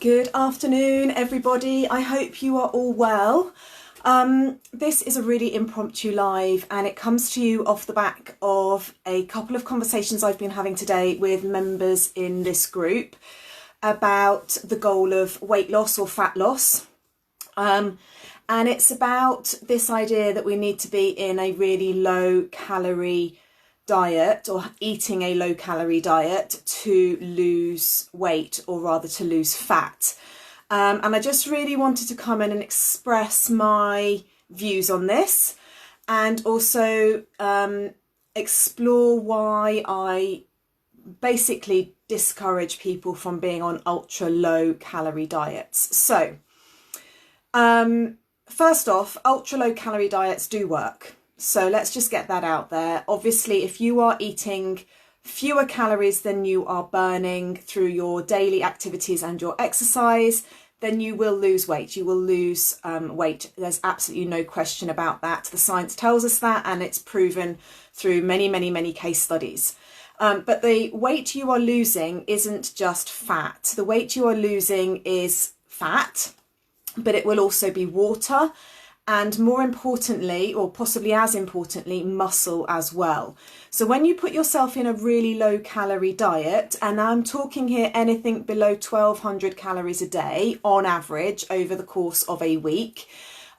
Good afternoon, everybody. I hope you are all well. This is a really impromptu live, and it comes to you off the back of a couple of conversations I've been having today with members in this group about the goal of weight loss or fat loss. And it's about this idea that we need to be in a really low calorie diet, or eating a low calorie diet, to lose weight, or rather to lose fat. And I just really wanted to come in and express my views on this, and also explore why I basically discourage people from being on ultra low calorie diets. So first off, ultra low calorie diets do work. So let's just get that out there. Obviously, if you are eating fewer calories than you are burning through your daily activities and your exercise, then you will lose weight. You will lose weight. There's absolutely no question about that. The science tells us that, and it's proven through many case studies. But the weight you are losing isn't just fat. The weight you are losing is fat, but it will also be water, and more importantly, or possibly as importantly, muscle as well. So when you put yourself in a really low calorie diet, and I'm talking here anything below 1200 calories a day on average over the course of a week,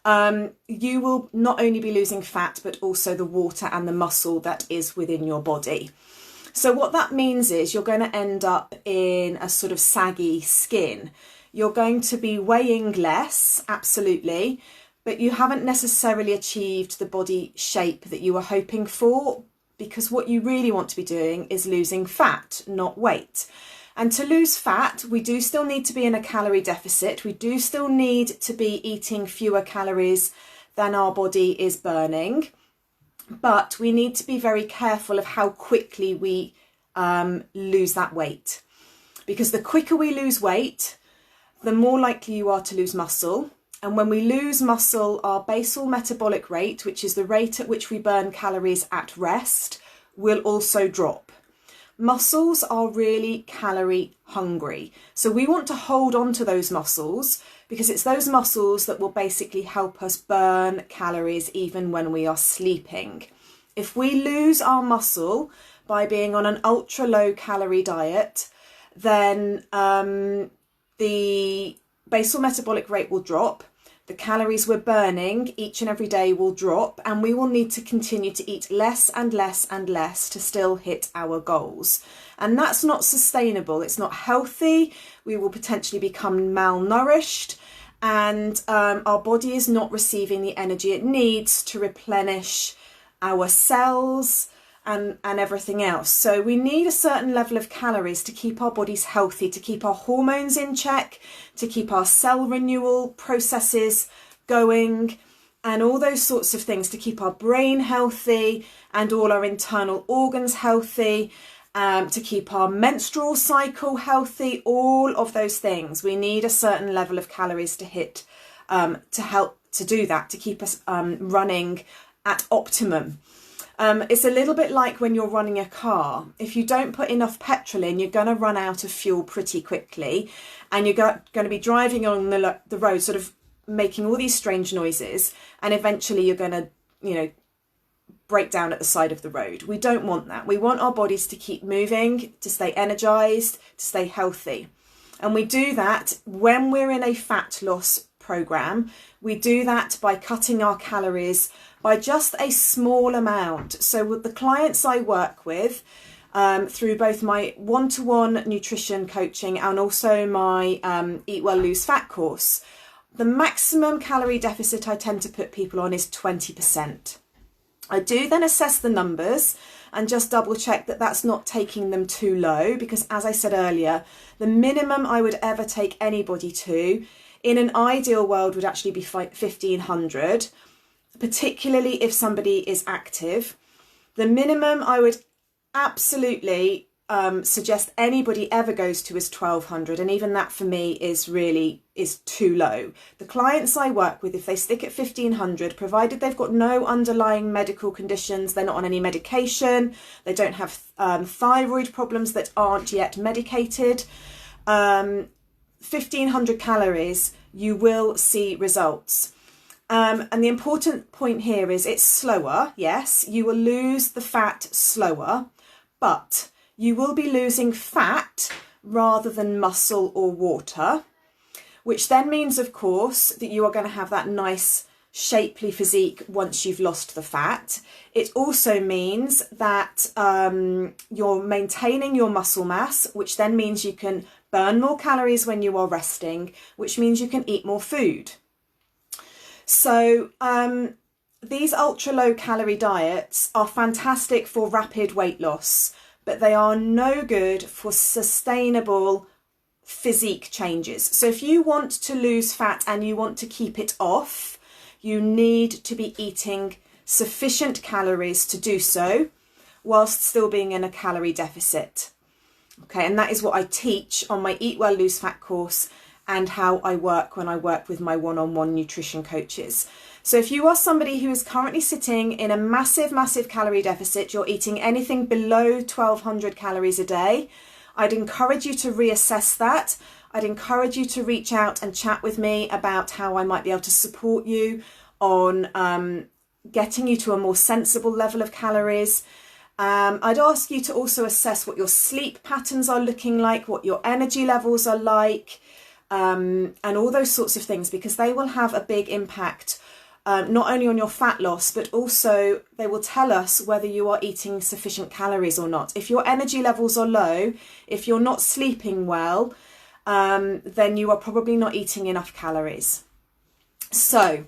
you will not only be losing fat, but also the water and the muscle that is within your body. So what that means is you're going to end up in a sort of saggy skin. You're going to be weighing less, absolutely, but you haven't necessarily achieved the body shape that you were hoping for, because what you really want to be doing is losing fat, not weight. And to lose fat, we do still need to be in a calorie deficit. We do still need to be eating fewer calories than our body is burning, but we need to be very careful of how quickly we lose that weight, because the quicker we lose weight, the more likely you are to lose muscle. And when we lose muscle, our basal metabolic rate, which is the rate at which we burn calories at rest, will also drop. Muscles are really calorie hungry. So we want to hold on to those muscles, because it's those muscles that will basically help us burn calories even when we are sleeping. If we lose our muscle by being on an ultra low calorie diet, then the basal metabolic rate will drop. The calories we're burning each and every day will drop, and we will need to continue to eat less and less and less to still hit our goals. And that's not sustainable. It's not healthy. We will potentially become malnourished, and our body is not receiving the energy it needs to replenish our cells and everything else. So we need a certain level of calories to keep our bodies healthy, to keep our hormones in check, to keep our cell renewal processes going, and all those sorts of things, to keep our brain healthy and all our internal organs healthy, to keep our menstrual cycle healthy, all of those things. We need a certain level of calories to hit, to help to do that, to keep us running at optimum. It's a little bit like when you're running a car. If you don't put enough petrol in, you're going to run out of fuel pretty quickly, and you're going to be driving on the road, sort of making all these strange noises, and eventually you're going to, break down at the side of the road. We don't want that. We want our bodies to keep moving, to stay energized, to stay healthy. And we do that when we're in a fat loss program. We do that by cutting our calories by just a small amount. So with the clients I work with, through both my one-to-one nutrition coaching and also my Eat Well Lose Fat course, the maximum calorie deficit I tend to put people on is 20%. I do then assess the numbers and just double check that that's not taking them too low, because as I said earlier, the minimum I would ever take anybody to in an ideal world would actually be 1500, particularly if somebody is active. The minimum I would absolutely suggest anybody ever goes to is 1200, and even that for me is too low. The clients I work with, if they stick at 1500, provided they've got no underlying medical conditions, they're not on any medication, they don't have thyroid problems that aren't yet medicated, 1,500 calories, you will see results. And the important point here is it's slower. Yes, you will lose the fat slower, but you will be losing fat rather than muscle or water, which then means, of course, that you are going to have that nice shapely physique once you've lost the fat. It also means that you're maintaining your muscle mass, which then means you can burn more calories when you are resting, which means you can eat more food. So these ultra low calorie diets are fantastic for rapid weight loss, but they are no good for sustainable physique changes. So if you want to lose fat and you want to keep it off, you need to be eating sufficient calories to do so whilst still being in a calorie deficit. Okay, and that is what I teach on my Eat Well Lose Fat course and how I work when I work with my one-on-one nutrition coaches. So if you are somebody who is currently sitting in a massive calorie deficit, you're eating anything below 1,200 calories a day, I'd encourage you to reassess that. I'd encourage you to reach out and chat with me about how I might be able to support you on getting you to a more sensible level of calories. I'd ask you to also assess what your sleep patterns are looking like, what your energy levels are like, and all those sorts of things, because they will have a big impact not only on your fat loss, but also they will tell us whether you are eating sufficient calories or not. If your energy levels are low, if you're not sleeping well, then you are probably not eating enough calories. So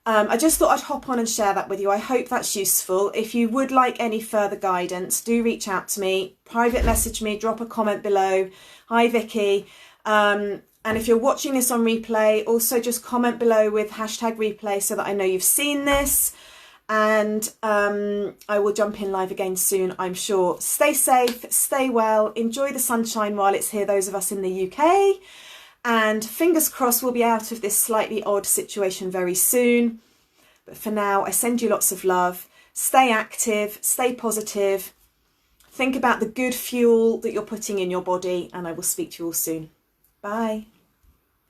I just thought I'd hop on and share that with you. I hope that's useful. If you would like any further guidance, do reach out to me, private message me, drop a comment below. Hi Vicky. And if you're watching this on replay, also just comment below with #replay so that I know you've seen this. And I will jump in live again soon, I'm sure. Stay safe, stay well, enjoy the sunshine while it's here, those of us in the UK. And fingers crossed we'll be out of this slightly odd situation very soon. But for now, I send you lots of love. Stay active, stay positive. Think about the good fuel that you're putting in your body, and I will speak to you all soon. Bye.